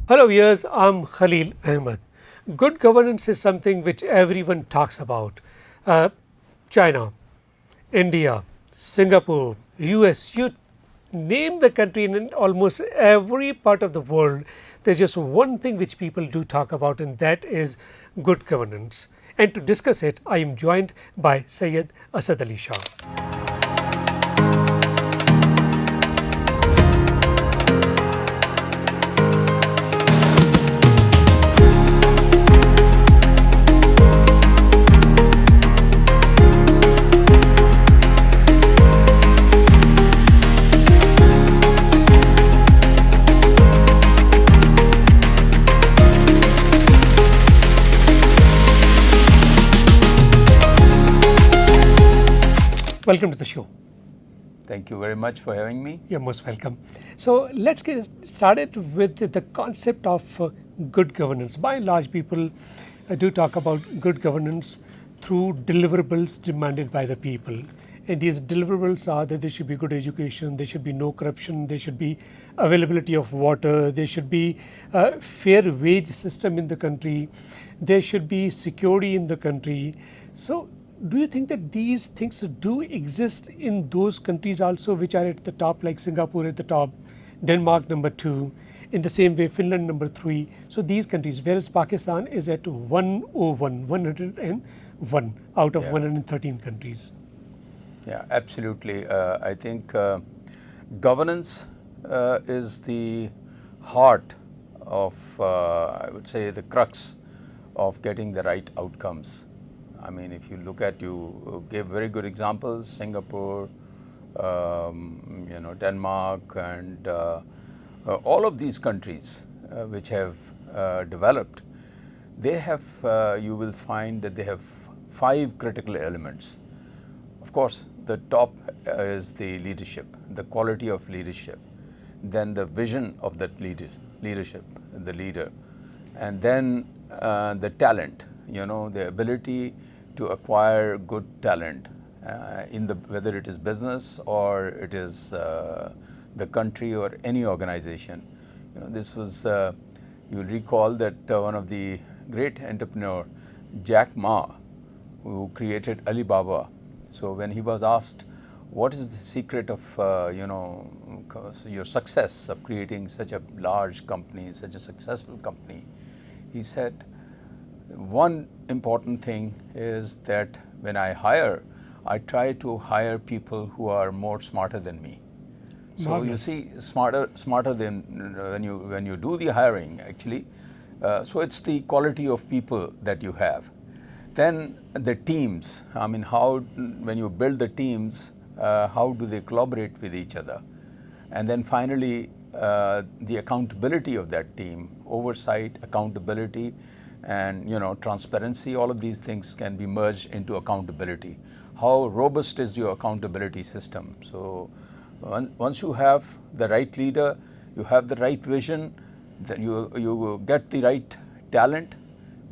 Hello viewers, I'm Khalil Ahmed. Good governance is something which everyone talks about. China, India, Singapore, US, you name the country in almost every part of the world, there's just one thing which people do talk about, and that is good governance. And to discuss it, I am joined by Syed Asad Ali Shah. Welcome to the show. Thank you very much for having me. You're most welcome. So let's get started with the concept of good governance. By and large, people do talk about good governance through deliverables demanded by the people. And these deliverables are that there should be good education, there should be no corruption, there should be availability of water, there should be a fair wage system in the country, there should be security in the country. So do you think that these things do exist in those countries also which are at the top, like Singapore at the top, Denmark number 2, in the same way Finland number 3. So these countries, whereas Pakistan is at 101 out of 113 countries. Yeah, absolutely. I think governance is the heart of, I would say, the crux of getting the right outcomes. I mean, if you look at, you gave very good examples, Singapore, Denmark, and all of these countries which have developed, they have, you will find that they have 5 critical elements. Of course, the top is the leadership, the quality of leadership, then the vision of that leadership, the leader, and then the talent, the ability to acquire good talent in whether it is business or it is the country or any organization. This was, you recall that one of the great entrepreneur, Jack Ma, who created Alibaba. So when he was asked, what is the secret of your success of creating such a large company, such a successful company, he said, one important thing is that when I hire, I try to hire people who are more smarter than me. So you see, smarter than when you do the hiring actually. So it's the quality of people that you have. Then the teams. I mean, when you build the teams, how do they collaborate with each other? And then finally, the accountability of that team, oversight, accountability, and transparency. All of these things can be merged into accountability. How robust is your accountability system? So once you have the right leader, you have the right vision, then you get the right talent,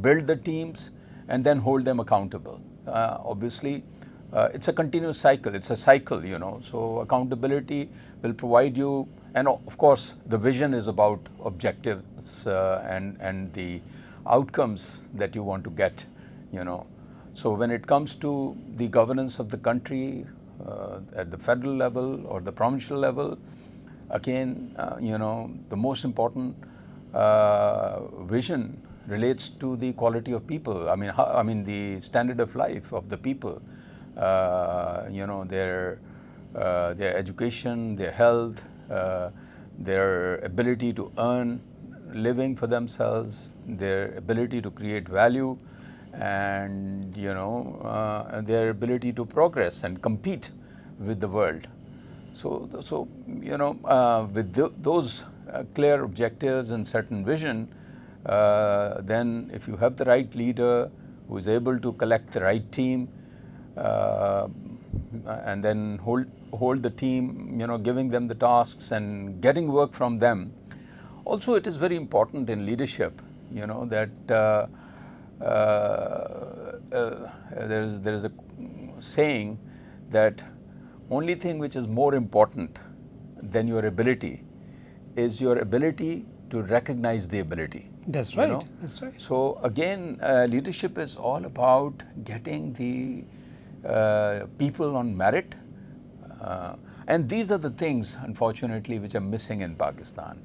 build the teams, and then hold them accountable. Obviously, it's a continuous cycle. It's a cycle, So accountability will provide you, and of course, the vision is about objectives and the outcomes that you want to get, So when it comes to the governance of the country at the federal level or the provincial level, again, the most important vision relates to the quality of people. I mean the standard of life of the people, their education, their health, their ability to earn living for themselves, their ability to create value, and their ability to progress and compete with the world. So with those clear objectives and certain vision, then if you have the right leader who is able to collect the right team, and then hold the team, giving them the tasks and getting work from them. Also, it is very important in leadership, that there is a saying that only thing which is more important than your ability is your ability to recognize the ability. That's you right. know. That's right. So again, leadership is all about getting the people on merit, and these are the things, unfortunately, which are missing in Pakistan.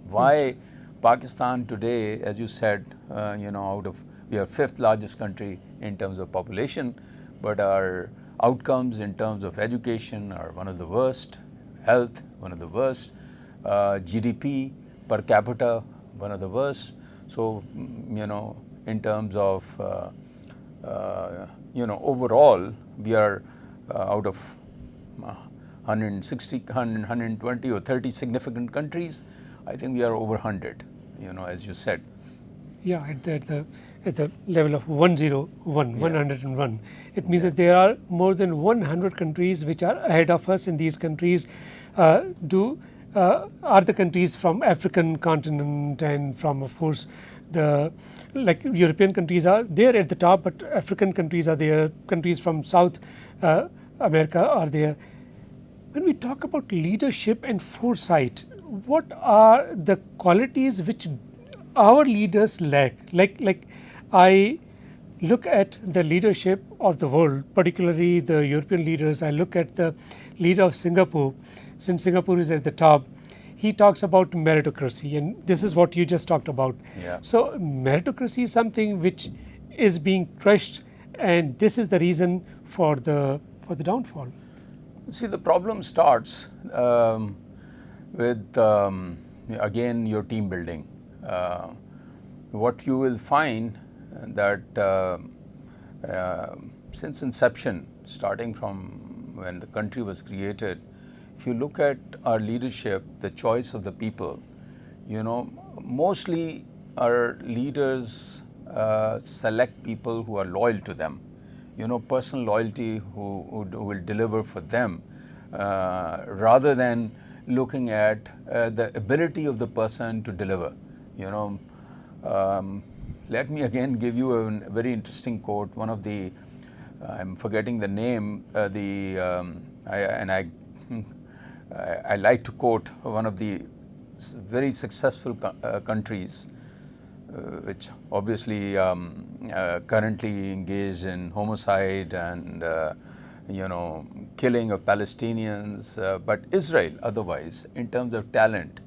Why Pakistan today, as you said, we are fifth largest country in terms of population, but our outcomes in terms of education are one of the worst, health one of the worst, GDP per capita one of the worst. So in terms of overall, we are out of 160, 120 or 30 significant countries. I think we are over 100. As you said. Yeah, at the level of 101, Yeah. 101. It means that there are more than 100 countries which are ahead of us. In these countries, are the countries from African continent and from, of course, the like European countries are there at the top, but African countries are there. Countries from South America are there. When we talk about leadership and foresight, what are the qualities which our leaders lack? Like I look at the leadership of the world, particularly the European leaders. I look at the leader of Singapore, since Singapore is at the top. He talks about meritocracy, and this is what you just talked about. Yeah. So meritocracy is something which is being crushed, and this is the reason for the downfall. See, the problem starts with again your team building. What you will find that since inception, starting from when the country was created, if you look at our leadership, the choice of the people, mostly our leaders select people who are loyal to them. Personal loyalty who will deliver for them, rather than looking at the ability of the person to deliver. Let me again give you a very interesting quote. One of the, I'm forgetting the name, I like to quote one of the very successful countries, which obviously currently engaged in homicide and killing of Palestinians, but Israel otherwise, in terms of talent,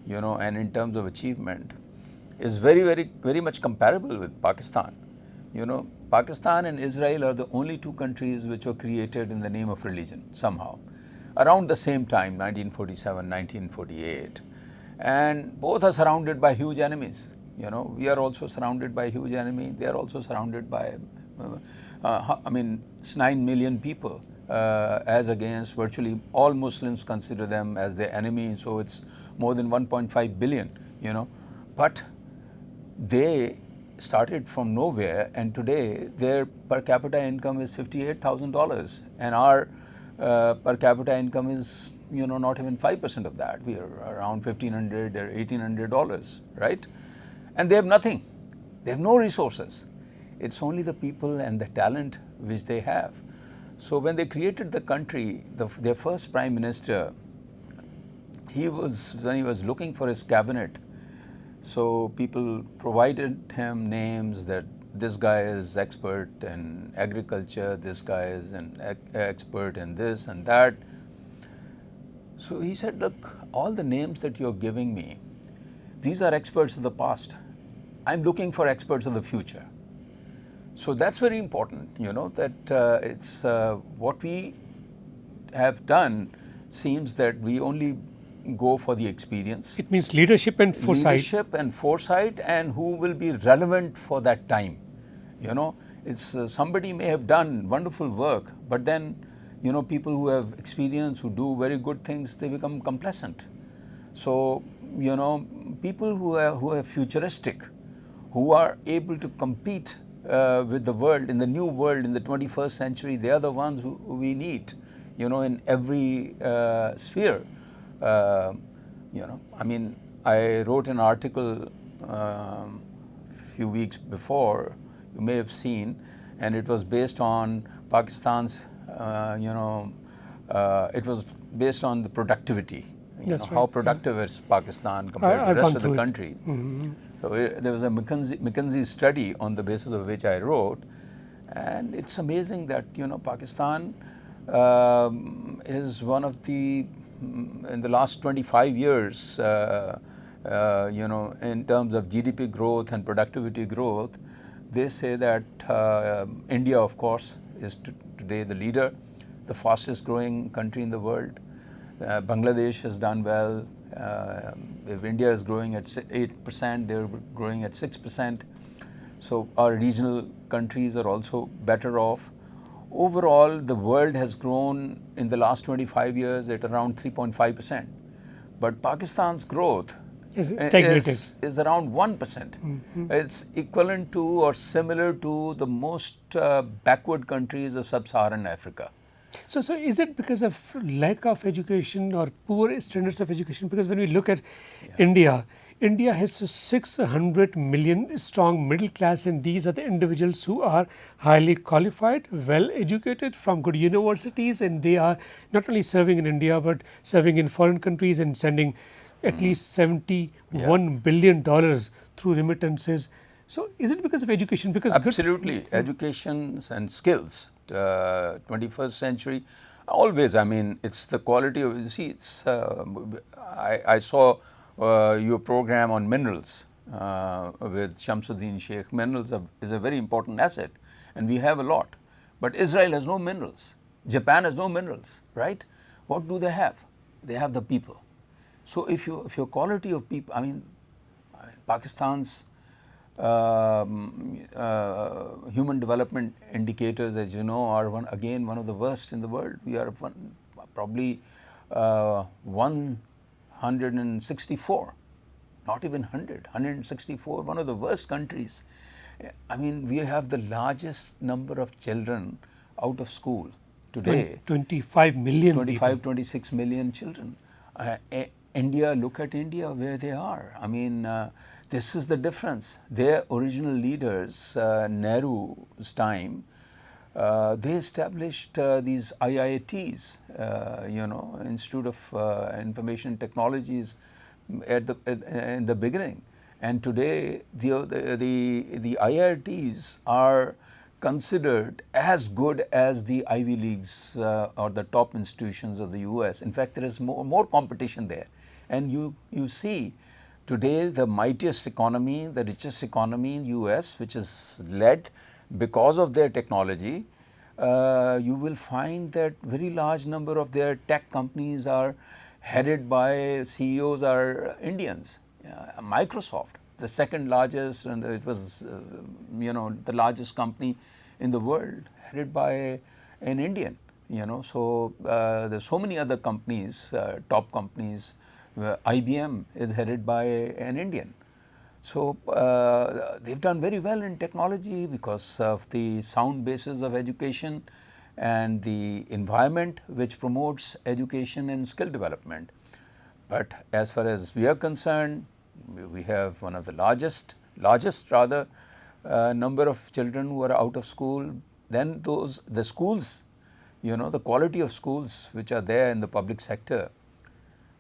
and in terms of achievement, is very much comparable with Pakistan. Pakistan and Israel are the only two countries which were created in the name of religion somehow, around the same time, 1947, 1948, and both are surrounded by huge enemies. We are also surrounded by a huge enemy. They are also surrounded by, it's 9 million people, as against virtually all Muslims consider them as their enemy. So it's more than 1.5 billion, But they started from nowhere, and today their per capita income is $58,000, and our per capita income is not even 5% of that. We are around $1,500 or $1,800, right? And they have nothing. They have no resources. It's only the people and the talent which they have. So when they created the country, their first prime minister, when he was looking for his cabinet, so people provided him names that this guy is expert in agriculture, this guy is an expert in this and that. So he said, look, all the names that you're giving me, these are experts of the past. I'm looking for experts of the future. So that's very important, that it's what we have done seems that we only go for the experience. It means leadership and foresight. Leadership and foresight, and who will be relevant for that time. It's somebody may have done wonderful work, but then, people who have experience, who do very good things, they become complacent. So, people who are futuristic, who are able to compete with the world, in the new world, in the 21st century, they are the ones who we need, in every sphere. I wrote an article a few weeks before, you may have seen, and it was based on Pakistan's, it was based on the productivity, That's how right. productive is Pakistan compared to I've the rest gone of the through it. country. So there was a McKinsey study on the basis of which I wrote, and it's amazing that Pakistan is one of the in the last 25 years, in terms of GDP growth and productivity growth, they say that India, of course, is today the leader, the fastest growing country in the world. Bangladesh has done well. If India is growing at 8%, they're growing at 6%. So our regional countries are also better off. Overall, the world has grown in the last 25 years at around 3.5%. But Pakistan's growth Is stagnated. is around 1%. It's equivalent to or similar to the most backward countries of sub-Saharan Africa. So is it because of lack of education or poor standards of education? Because when we look at India, India has a 600 million strong middle class, and these are the individuals who are highly qualified, well educated from good universities, and they are not only serving in India but serving in foreign countries and sending at least $71 billion through remittances. So is it because of education? Because absolutely, education and skills. 21st century, always. I mean, it's the quality of. You see, it's. I saw your program on minerals with Shamsuddin Sheikh. Minerals is a very important asset, and we have a lot. But Israel has no minerals. Japan has no minerals, right? What do they have? They have the people. So if your quality of people, I mean Pakistan's human development indicators, as you know, are one of the worst in the world. We are probably 164, not even 100, 164, one of the worst countries. I mean, we have the largest number of children out of school today. 25 million 25, 26 million children. India, look at India where they are. I mean, this is the difference. Their original leaders, Nehru's time, they established these IITs, Institute of Information Technologies, in the beginning. And today, the IITs are considered as good as the Ivy Leagues or the top institutions of the US. In fact, there is more competition there. And you see today the mightiest economy, the richest economy in US, which is led because of their technology. You will find that very large number of their tech companies are headed by CEOs are Indians. Microsoft, the second largest, and it was the largest company in the world, headed by an Indian. So there's so many other companies, top companies. IBM is headed by an Indian. So they've done very well in technology because of the sound basis of education and the environment which promotes education and skill development. But as far as we are concerned, we have one of the largest rather number of children who are out of school. Then the schools, the quality of schools which are there in the public sector,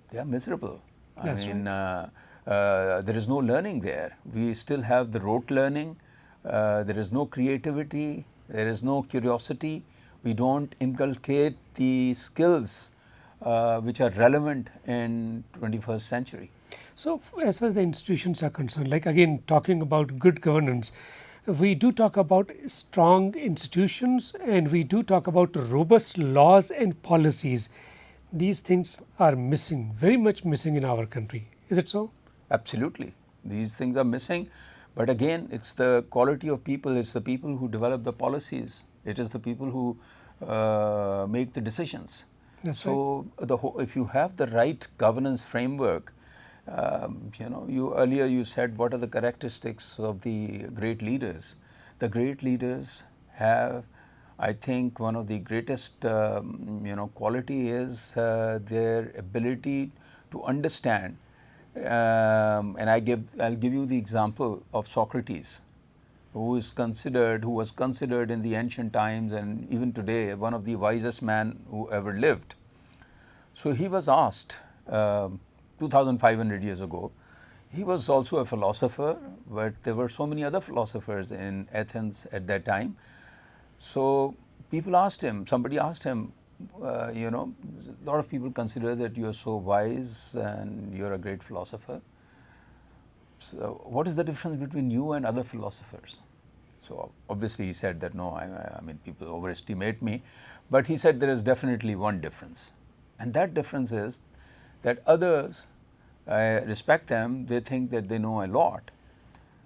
they are miserable. That's I mean, there is no learning there. We still have the rote learning. There is no creativity. There is no curiosity. We don't inculcate the skills which are relevant in 21st century. So as far as the institutions are concerned, like again talking about good governance, we do talk about strong institutions and we do talk about robust laws and policies. These things are missing, very much missing in our country. Is it so? Absolutely. These things are missing. But again, it's the quality of people, it's the people who develop the policies, it is the people who make the decisions. That's right. So if you have the right governance framework, earlier you said what are the characteristics of the great leaders. The great leaders have, I think, one of the greatest quality is their ability to understand. And I'll give you the example of Socrates, who was considered in the ancient times and even today one of the wisest men who ever lived. So he was asked 2,500 years ago. He was also a philosopher, but there were so many other philosophers in Athens at that time. So people asked him, somebody asked him, a lot of people consider that you are so wise and you are a great philosopher. So what is the difference between you and other philosophers? So obviously he said that no, I mean people overestimate me, but he said there is definitely one difference, and that difference is that others, I respect them, they think that they know a lot.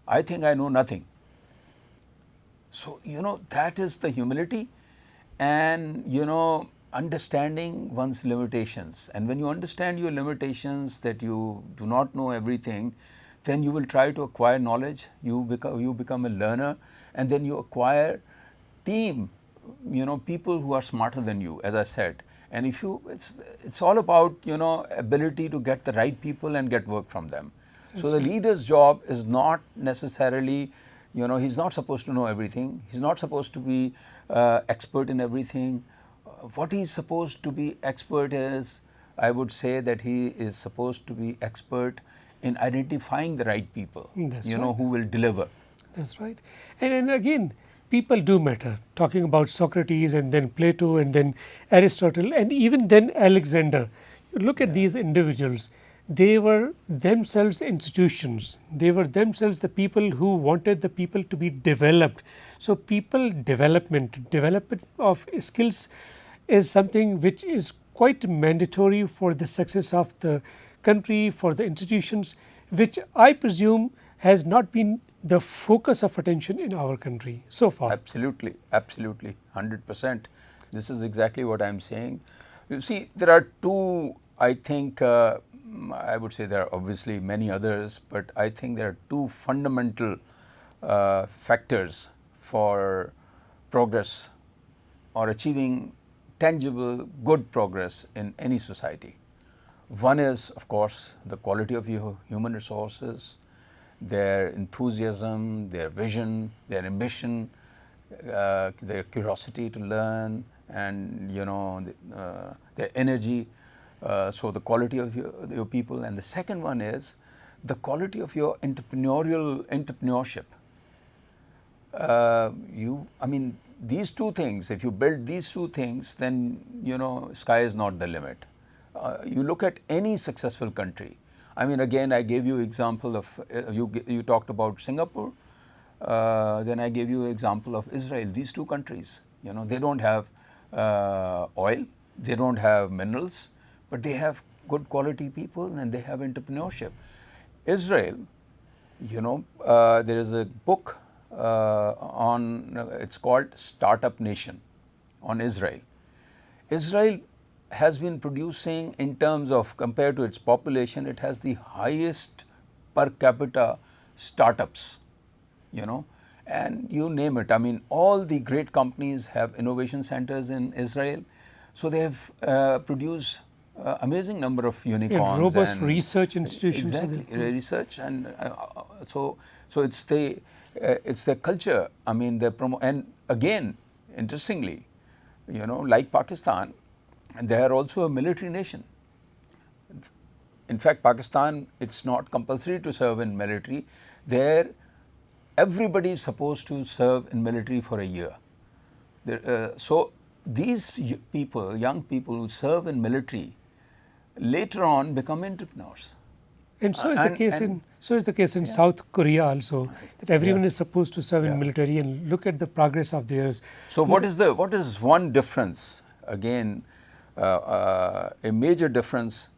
I think I know nothing. So, that is the humility and, understanding one's limitations. And when you understand your limitations, that you do not know everything, then you will try to acquire knowledge, you become a learner, and then you acquire team, people who are smarter than you, as I said. And if you, it's all about, ability to get the right people and get work from them. So the leader's job is not necessarily, he's not supposed to know everything. He's not supposed to be expert in everything. What he's supposed to be expert is, I would say that he is supposed to be expert in identifying the right people, who will deliver. That's right. And again, people do matter. Talking about Socrates and then Plato and then Aristotle and even then Alexander. Look at these individuals. They were themselves institutions. They were themselves the people who wanted the people to be developed. So people development of skills is something which is quite mandatory for the success of the country, for the institutions, which I presume has not been the focus of attention in our country so far. Absolutely, absolutely, 100%. This is exactly what I am saying. You see, there are two, I think, I would say there are obviously many others, but I think there are two fundamental factors for progress or achieving tangible, good progress in any society. One is, of course, the quality of your human resources, their enthusiasm, their vision, their ambition, their curiosity to learn, and their energy. So the quality of your people, and the second one is the quality of your entrepreneurship. I mean, these two things. If you build these two things, then sky is not the limit. You look at any successful country. I mean, again, I gave you example of you talked about Singapore. Then I gave you example of Israel. These two countries, they don't have oil, they don't have minerals, but they have good quality people and they have entrepreneurship. Israel, there is a book it's called Startup Nation on Israel. Israel has been producing, in terms of compared to its population, it has the highest per capita startups, and you name it. I mean, all the great companies have innovation centers in Israel. So they have produced amazing number of unicorns. And robust research institutions. Exactly, research, and so it's the culture. I mean, and again, interestingly, like Pakistan, they are also a military nation. In fact, Pakistan, it's not compulsory to serve in military. There, everybody is supposed to serve in military for a year. So these people, young people who serve in military, later on become entrepreneurs. And so is the case in South Korea also, that everyone is supposed to serve in military, and look at the progress of theirs. So what is one difference? Again, a major difference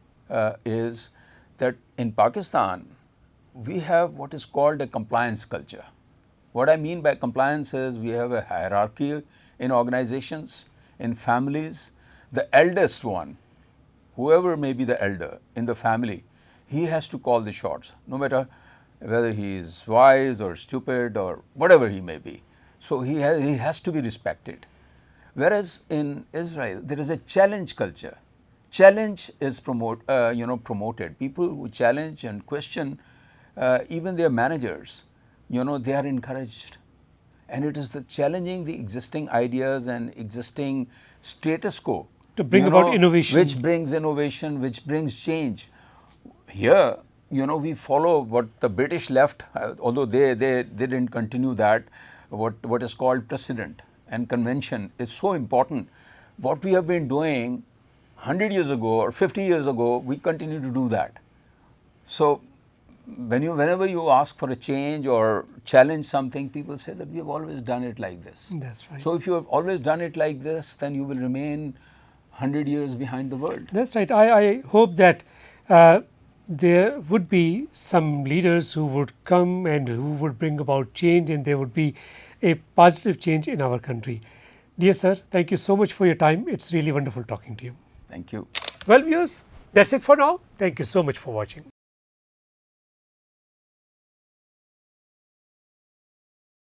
is that in Pakistan, we have what is called a compliance culture. What I mean by compliance is we have a hierarchy in organizations, in families. The eldest one, whoever may be the elder in the family, he has to call the shots, no matter whether he is wise or stupid or whatever he may be. So he has to be respected. Whereas in Israel, there is a challenge culture. Challenge is promoted. People who challenge and question even their managers, they are encouraged. And it is the challenging the existing ideas and existing status quo To bring you about know, innovation. which brings innovation, which brings change. Here, we follow what the British left, although they didn't continue that. What is called precedent and convention is so important. What we have been doing 100 years ago or 50 years ago, we continue to do that. So, whenever you ask for a change or challenge something, people say that we have always done it like this. That's right. So, if you have always done it like this, then you will remain 100 years behind the world. That's right. I hope that there would be some leaders who would come and who would bring about change, and there would be a positive change in our country. Dear sir, thank you so much for your time. It's really wonderful talking to you. Thank you. Well, viewers, that's it for now. Thank you so much for watching.